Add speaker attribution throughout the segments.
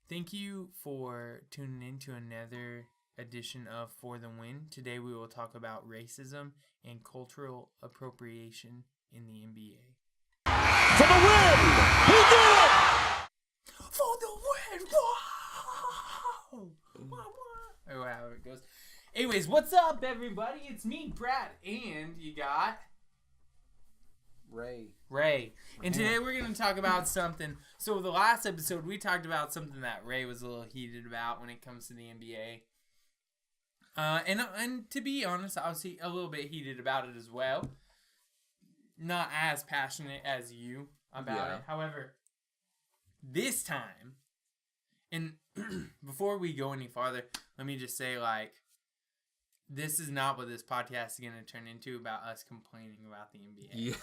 Speaker 1: Thank you for tuning in to another edition of For the Win. Today we will talk about racism and cultural appropriation in the NBA.
Speaker 2: For the win! He did it!
Speaker 1: For the win! Wow! Or however it goes. Anyways, what's up, everybody? It's me, Brad, and you got... Ray. And today we're going to talk about something. So the last episode, we talked about something that Ray was a little heated about when it comes to the NBA. And to be honest, I was a little bit heated about it as well. Not as passionate as you about it. However, this time, and before we go any farther, let me just say, this is not what this podcast is going to turn into about us complaining about the NBA.
Speaker 3: Yeah.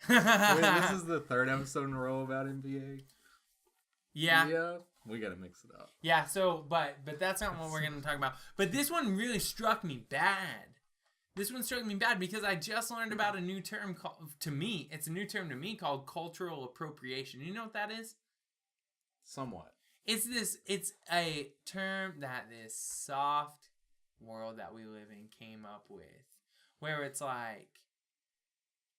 Speaker 3: Wait, this is the third episode in a row about NBA?
Speaker 1: Yeah.
Speaker 3: We gotta mix it up.
Speaker 1: Yeah, so, but that's not what we're going to talk about. But this one really struck me bad. This one struck me bad because I just learned about a new term it's a new term to me called cultural appropriation. You know what that is?
Speaker 3: Somewhat.
Speaker 1: It's a term that this soft world that we live in came up with, where it's like,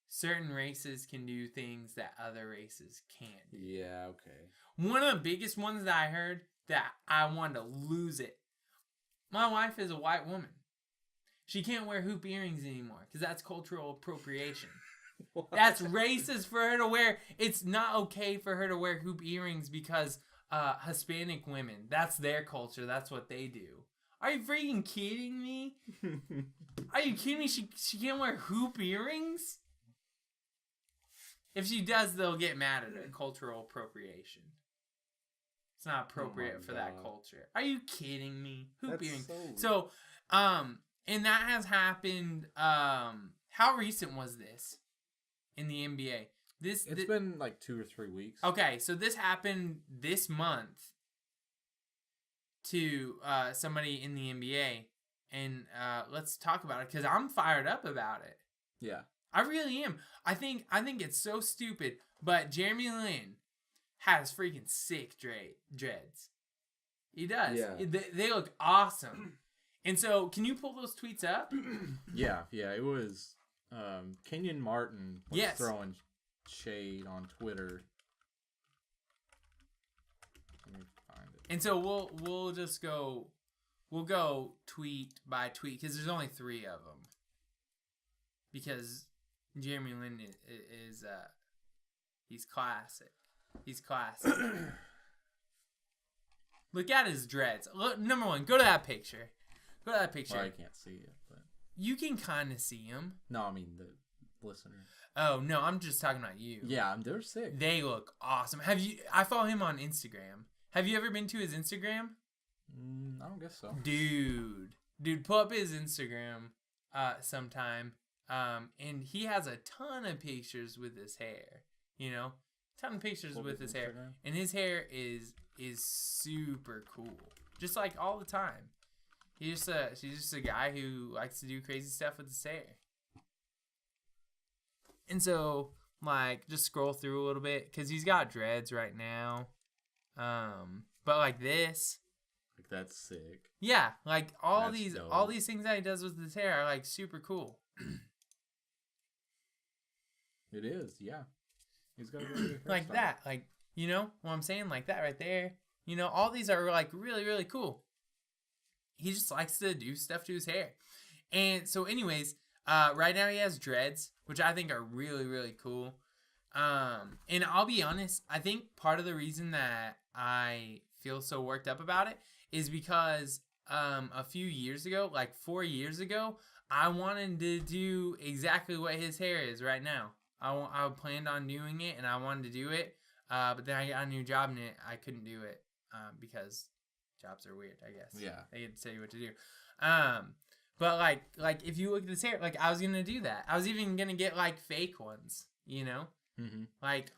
Speaker 1: certain races can do things that other races can't do.
Speaker 3: Yeah, okay.
Speaker 1: One of the biggest ones that I heard that I wanted to lose it. My wife is a white woman. She can't wear hoop earrings anymore because that's cultural appropriation. That's racist for her to wear. It's not okay for her to wear hoop earrings because Hispanic women, that's their culture. That's what they do. Are you freaking kidding me? Are you kidding me? She can't wear hoop earrings? If she does, they'll get mad at her. Cultural appropriation. It's not appropriate for that culture. Are you kidding me? Hoop earrings. So, and that has happened. How recent was this in the NBA? It's
Speaker 3: been like 2 or 3 weeks.
Speaker 1: Okay, so this happened this month to somebody in the NBA, and let's talk about it because I'm fired up about it.
Speaker 3: Yeah.
Speaker 1: I really am. I think it's so stupid, but Jeremy Lin has freaking sick dreads. He does.
Speaker 3: Yeah.
Speaker 1: They look awesome. And so, can you pull those tweets up?
Speaker 3: Yeah. It was Kenyon Martin was throwing shade on Twitter. Let me find it.
Speaker 1: And so we'll just go tweet by tweet because there's only 3 of them. Because Jeremy Lin is he's classic. He's classic. Look at his dreads. Look, number 1, go to that picture. Go to that picture.
Speaker 3: Well, I can't see it, but
Speaker 1: you can kind of see him.
Speaker 3: No, I mean the listener.
Speaker 1: Oh no, I'm just talking about you.
Speaker 3: Yeah, they're sick.
Speaker 1: They look awesome. I follow him on Instagram. Have you ever been to his Instagram?
Speaker 3: I don't guess so.
Speaker 1: Dude, pull up his Instagram sometime. And he has a ton of pictures with his hair, ton of pictures with his hair, and his hair is super cool, just like all the time. He's just a guy who likes to do crazy stuff with his hair. And so, just scroll through a little bit because he's got dreads right now, but like this.
Speaker 3: Like that's sick.
Speaker 1: Yeah, like all
Speaker 3: That's
Speaker 1: these
Speaker 3: dope.
Speaker 1: all these things that he does with his hair are like super cool.
Speaker 3: It is, yeah. He's got a really good
Speaker 1: Like
Speaker 3: hairstyle.
Speaker 1: that, what I'm saying, like that right there. All these are like really, really cool. He just likes to do stuff to his hair. And so anyways, right now he has dreads, which I think are really, really cool. And I'll be honest, I think part of the reason that I feel so worked up about it is because a few years ago, like 4 years ago, I wanted to do exactly what his hair is right now. I planned on doing it, and I wanted to do it, but then I got a new job, and I couldn't do it because jobs are weird, I guess.
Speaker 3: Yeah.
Speaker 1: They get to tell you what to do. But like if you look at his hair, I was gonna do that. I was even gonna get fake ones,
Speaker 3: Mm-hmm.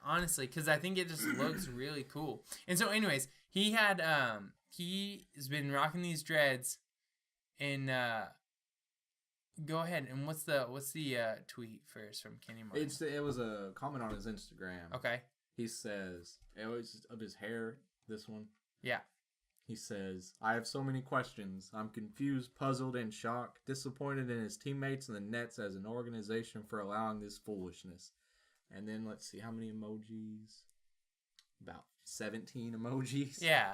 Speaker 1: Honestly, because I think it just looks really cool. And so, anyways, he has been rocking these dreads, and go ahead. And what's the tweet first from Kenyon Martin?
Speaker 3: It was a comment on his Instagram.
Speaker 1: Okay.
Speaker 3: He says it was of his hair. This one.
Speaker 1: Yeah.
Speaker 3: He says, I have so many questions. I'm confused, puzzled, and shocked, disappointed in his teammates and the Nets as an organization for allowing this foolishness. And then let's see, how many emojis? About 17 emojis.
Speaker 1: Yeah.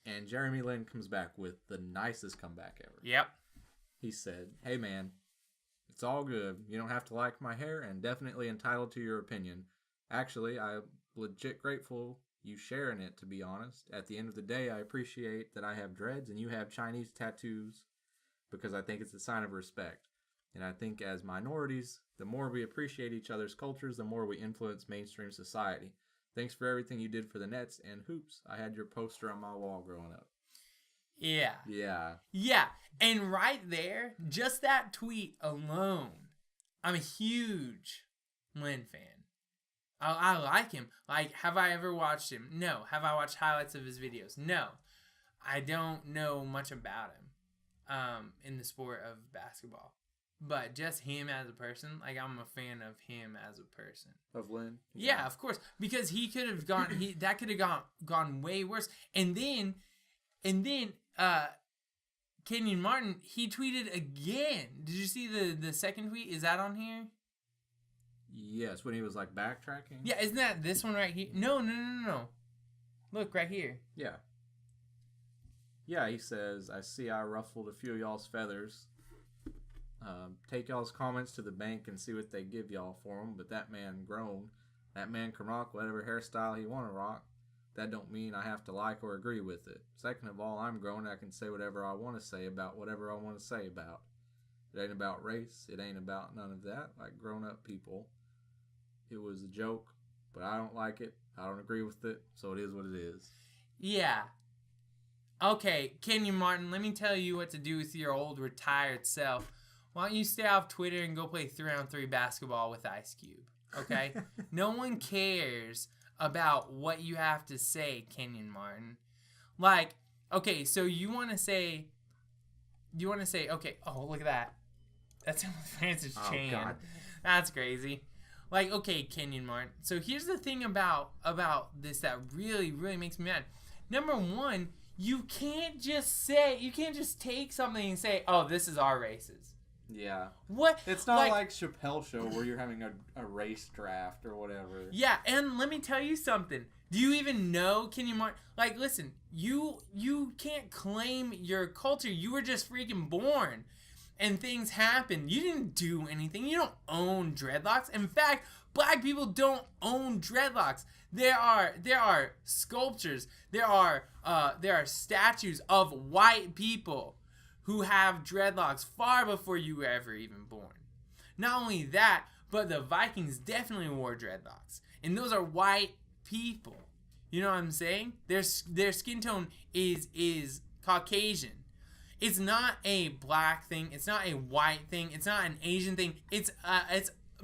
Speaker 3: And Jeremy Lin comes back with the nicest comeback ever.
Speaker 1: Yep.
Speaker 3: He said, hey man, it's all good. You don't have to like my hair and definitely entitled to your opinion. Actually, I'm legit grateful you sharing it, to be honest. At the end of the day, I appreciate that I have dreads and you have Chinese tattoos because I think it's a sign of respect. And I think as minorities, the more we appreciate each other's cultures, the more we influence mainstream society. Thanks for everything you did for the Nets and hoops. I had your poster on my wall growing up.
Speaker 1: Yeah.
Speaker 3: Yeah.
Speaker 1: Yeah. And right there, just that tweet alone, I'm a huge Lin fan. I like him. Like, have I ever watched him? No. Have I watched highlights of his videos? No. I don't know much about him in the sport of basketball. But just him as a person, like, I'm a fan of him as a person.
Speaker 3: Of Lin?
Speaker 1: Yeah, of course. Because he could have gone, that could have gone way worse. And then, Kenyon Martin, he tweeted again. Did you see the second tweet? Is that on here?
Speaker 3: Yes, when he was like backtracking.
Speaker 1: Yeah, isn't that this one right here? No. Look, right here.
Speaker 3: Yeah. Yeah, he says, I see I ruffled a few of y'all's feathers. Take y'all's comments to the bank and see what they give y'all for them, but that man grown. That man can rock whatever hairstyle he want to rock. That don't mean I have to like or agree with it. Second of all, I'm grown. I can say whatever I want to say about whatever I want to say about. It ain't about race. It ain't about none of that. Like grown-up people. It was a joke, but I don't like it. I don't agree with it, so it is what it is.
Speaker 1: Yeah. Okay, Kenyon Martin, let me tell you what to do with your old retired self. Why don't you stay off Twitter and go play 3-on-3 basketball with Ice Cube, okay? No one cares about what you have to say, Kenyon Martin. Like, okay, so you want to say, okay, oh, look at that. That's Francis Chan. God. That's crazy. Like, okay, Kenyon Martin. So here's the thing about this that really, really makes me mad. Number one, you can't just take something and say, oh, this is our races.
Speaker 3: Yeah.
Speaker 1: What?
Speaker 3: It's not like Chappelle Show where you're having a race draft or whatever.
Speaker 1: Yeah, and let me tell you something. Do you even know Kenyon Martin? Like, listen, you can't claim your culture. You were just freaking born. And things happen. You didn't do anything. You don't own dreadlocks. In fact, black people don't own dreadlocks. There are sculptures. There are statues of white people who have dreadlocks far before you were ever even born. Not only that, but the Vikings definitely wore dreadlocks, and those are white people. You know what I'm saying? Their skin tone is Caucasian. It's not a black thing. It's not a white thing. It's not an Asian thing. It's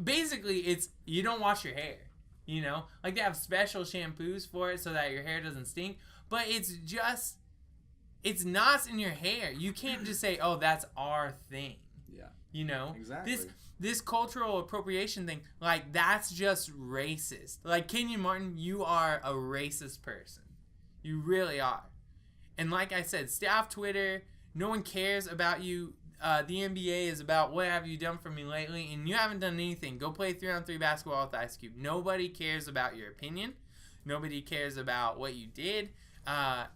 Speaker 1: basically you don't wash your hair. You know, like they have special shampoos for it so that your hair doesn't stink. But it's knots in your hair. You can't just say, "Oh, that's our thing." Yeah. You know,
Speaker 3: exactly.
Speaker 1: This cultural appropriation thing, like that's just racist. Like Kenyon Martin, you are a racist person. You really are. And like I said, stay off Twitter. No one cares about you. The NBA is about what have you done for me lately, and you haven't done anything. Go play 3-on-3 basketball with Ice Cube. Nobody cares about your opinion. Nobody cares about what you did. And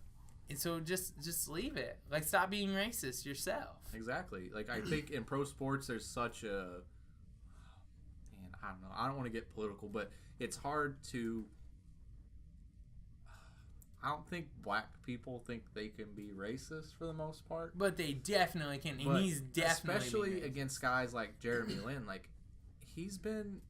Speaker 1: so just leave it. Like, stop being racist yourself.
Speaker 3: Exactly. Like, I think in pro sports there's such a... Man, I don't know. I don't want to get political, but it's hard to... I don't think black people think they can be racist for the most part.
Speaker 1: But they definitely can. And he's definitely
Speaker 3: especially against guys like Jeremy Lin. Like, he's been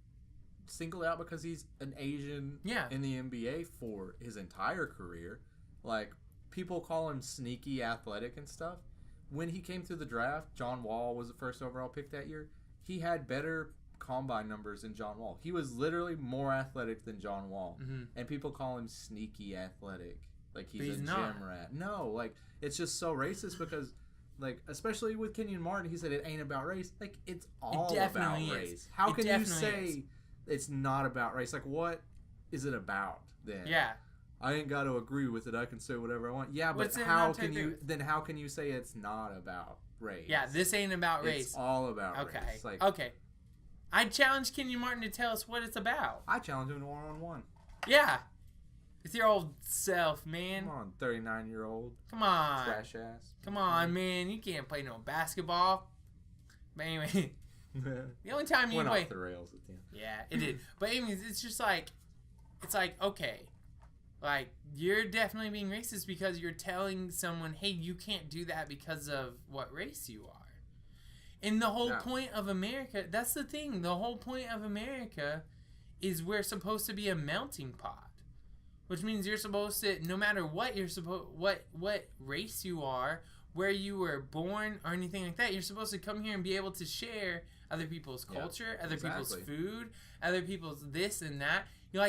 Speaker 3: singled out because he's an Asian in the NBA for his entire career. Like, people call him sneaky athletic and stuff. When he came through the draft, John Wall was the first overall pick that year. He had better combine numbers than John Wall. He was literally more athletic than John Wall. Mm-hmm. And people call him sneaky athletic. Like he's a gym rat. No, like it's just so racist because like especially with Kenyon Martin, he said it ain't about race. Like it's all about race. How can you say it's not about race? Like what is it about then?
Speaker 1: Yeah.
Speaker 3: I ain't got to agree with it. I can say whatever I want. Yeah, but how can you say it's not about race?
Speaker 1: Yeah, this ain't about race.
Speaker 3: It's all about race.
Speaker 1: Okay. I challenge Kenyon Martin to tell us what it's about.
Speaker 3: I challenge him to one-on-one.
Speaker 1: Yeah. It's your old self, man.
Speaker 3: Come on, 39-year-old.
Speaker 1: Come on.
Speaker 3: Trash ass.
Speaker 1: Come on, man. You can't play no basketball. But anyway, the only time you
Speaker 3: went
Speaker 1: play...
Speaker 3: off the rails at the end.
Speaker 1: Yeah, it did. But anyways, it's just like... It's like, okay... Like, you're definitely being racist because you're telling someone, hey, you can't do that because of what race you are. And the whole point of America, that's the thing. The whole point of America is we're supposed to be a melting pot. Which means you're supposed to, no matter what what race you are, where you were born or anything like that, you're supposed to come here and be able to share other people's culture, other people's food, other people's this and that.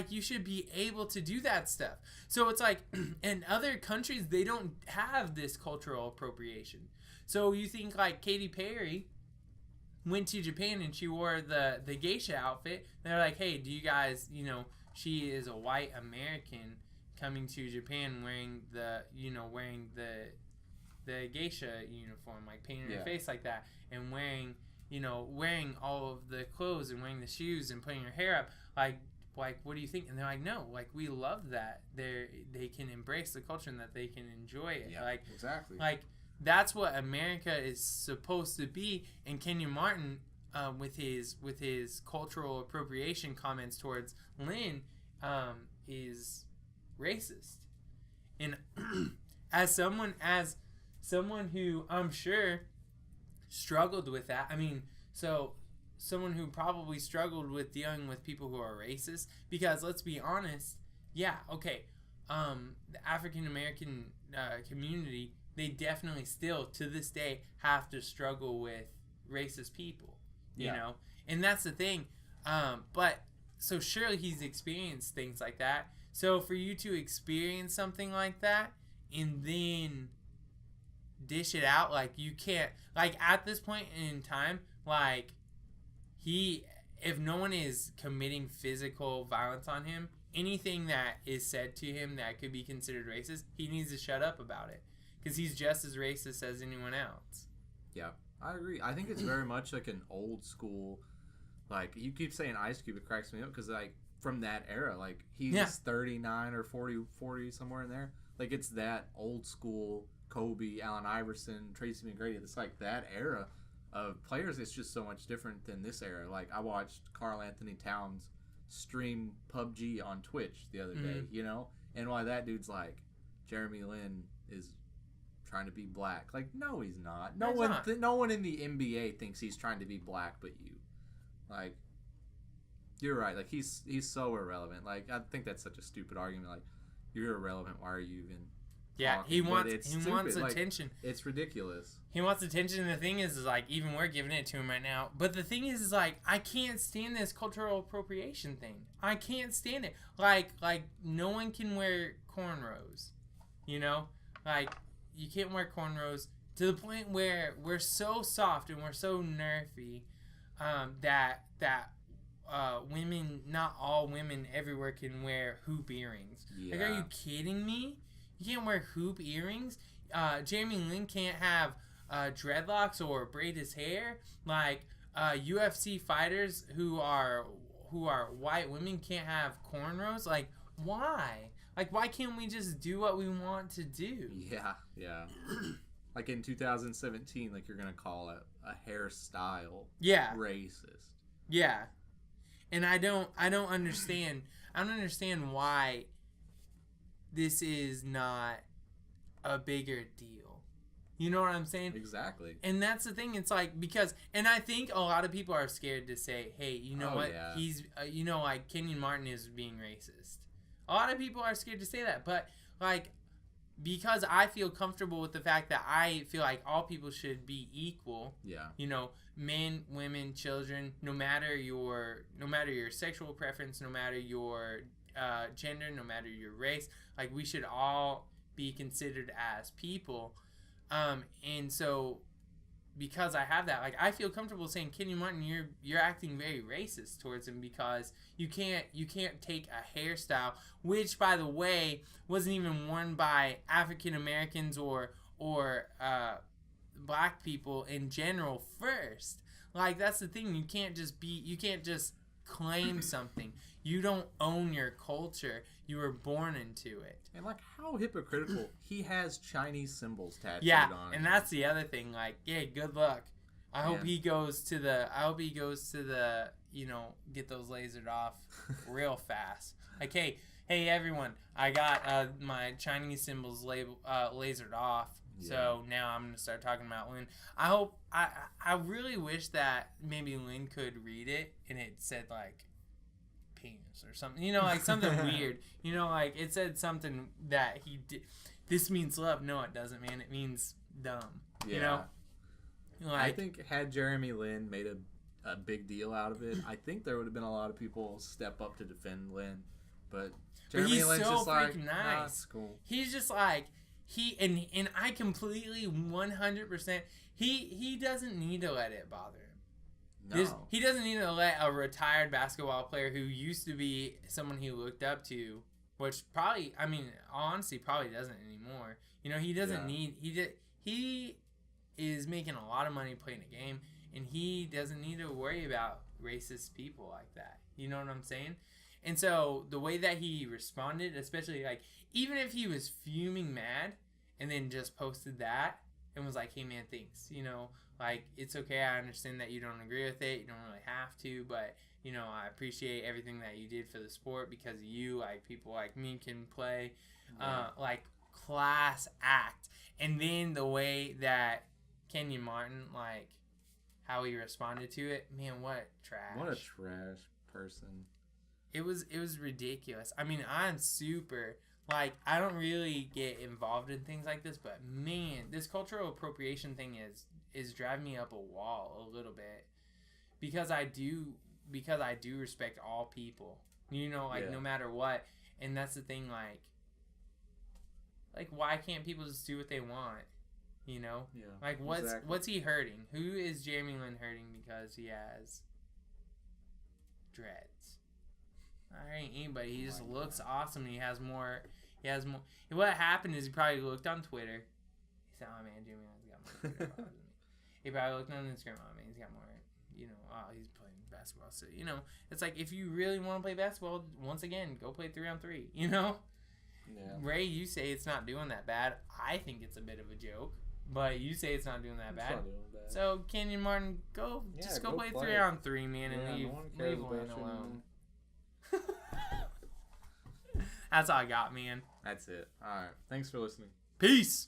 Speaker 1: You should be able to do that stuff. So it's like, in other countries, they don't have this cultural appropriation. So you think like Katy Perry went to Japan and she wore the geisha outfit. They're like, hey, do you guys, she is a white American coming to Japan wearing the geisha uniform, like painting her face like that, and wearing all of the clothes and wearing the shoes and putting her hair up, like, what do you think? And they're like, no, like, we love that. They can embrace the culture and that they can enjoy it.
Speaker 3: Yeah, exactly.
Speaker 1: Like, that's what America is supposed to be. And Kenyon Martin, with his cultural appropriation comments towards Lin, is racist. And as someone who I'm sure struggled with that, someone who probably struggled with dealing with people who are racist, because let's be honest, the African American community, they definitely still to this day have to struggle with racist people, you know, and that's the thing. But so surely he's experienced things like that. So for you to experience something like that and then dish it out, like, you can't, like, at this point in time, like, if no one is committing physical violence on him, anything that is said to him that could be considered racist, he needs to shut up about it, because he's just as racist as anyone else.
Speaker 3: Yeah, I agree. I think it's very much like an old school, like, you keep saying Ice Cube, it cracks me up, because, like, from that era, like, he's 39 or 40, somewhere in there. Like, it's that old school Kobe, Allen Iverson, Tracy McGrady. It's like that era of players. It's just so much different than this era. Like, I watched Karl Anthony Towns stream PUBG on Twitch the other day, and why that dude's like, Jeremy Lin is trying to be black. Like, no, he's not. No one in the NBA thinks he's trying to be black but you. Like, you're right. Like, he's so irrelevant. Like, I think that's such a stupid argument. Like, you're irrelevant. Why are you even talking?
Speaker 1: He wants attention.
Speaker 3: Like, it's ridiculous.
Speaker 1: He wants attention, and the thing is like, even we're giving it to him right now. But the thing is like, I can't stand this cultural appropriation thing. I can't stand it. Like no one can wear cornrows, Like, you can't wear cornrows, to the point where we're so soft and we're so nerfy that women, not all women everywhere, can wear hoop earrings. Yeah. Like, are you kidding me? You can't wear hoop earrings. Jeremy Lin can't have dreadlocks or braid his hair. Like, UFC fighters who are white women can't have cornrows. Like, why? Like, why can't we just do what we want to do?
Speaker 3: Yeah. Like, in 2017, like, you're gonna call it a hairstyle racist.
Speaker 1: Yeah. And I don't understand. I don't understand why this is not a bigger deal. You know what I'm saying?
Speaker 3: Exactly.
Speaker 1: And that's the thing. It's like, because, and I think a lot of people are scared to say, hey, you know what? Yeah. He's, like, Kenyon Martin is being racist. A lot of people are scared to say that. But, like, because I feel comfortable with the fact that I feel like all people should be equal.
Speaker 3: Yeah.
Speaker 1: Men, women, children, no matter your sexual preference, no matter your gender, no matter your race, like, we should all be considered as people. And so because I have that, like, I feel comfortable saying, Kenyon Martin, you're acting very racist towards him because you can't take a hairstyle, which, by the way, wasn't even worn by African Americans or black people in general first. Like, that's the thing. You can't just claim something. You don't own your culture. You were born into it.
Speaker 3: And, like, how hypocritical. He has Chinese symbols tattooed on him.
Speaker 1: And that's the other thing. Like, yeah, good luck. I hope he goes to the, get those lasered off real fast. Like, hey, everyone, I got my Chinese symbols lasered off. Yeah. So now I'm going to start talking about Lin. I really wish that maybe Lin could read it and it said, like, penis or something, like something weird, like it said something that he did. This means love. No, it doesn't, man. It means dumb. Like,
Speaker 3: I think had Jeremy Lin made a big deal out of it, I think there would have been a lot of people step up to defend Lin. But Jeremy Lin's so just like, nice. Nah, it's cool.
Speaker 1: He's just like and I completely 100%. He doesn't need to let it bother him. No. He doesn't need to let a retired basketball player who used to be someone he looked up to, which probably, honestly, probably doesn't anymore. He doesn't need, he is making a lot of money playing a game, and he doesn't need to worry about racist people like that. You know what I'm saying? And so the way that he responded, especially, like, even if he was fuming mad and then just posted that and was like, hey, man, thanks, like, it's okay. I understand that you don't agree with it. You don't really have to, but, I appreciate everything that you did for the sport because of you. Like, people like me can play, like, class act. And then the way that Kenyon Martin, like, how he responded to it, man, what trash.
Speaker 3: What a trash person.
Speaker 1: It was ridiculous. I'm super, like, I don't really get involved in things like this, but, man, this cultural appropriation thing is driving me up a wall a little bit because I do respect all people, no matter what. And that's the thing, like why can't people just do what they want, like what's he hurting? Who is Jeremy Lin hurting because he has dreads? All right, anybody. He just looks awesome and he has more. What happened is he probably looked on Twitter. He said, oh man, Jeremy Lin's got more Twitter followers than me. He probably looked on Instagram. Oh man, he's got more, he's playing basketball. So, it's like, if you really want to play basketball, once again, go play 3-on-3, Yeah. Ray, you say it's not doing that bad. I think it's a bit of a joke, but you say it's not doing that bad. So, Kenyon Martin, go play 3-on-3, man, and leave Lin alone. That's all I got, man.
Speaker 3: That's it. All right. Thanks for listening.
Speaker 1: Peace.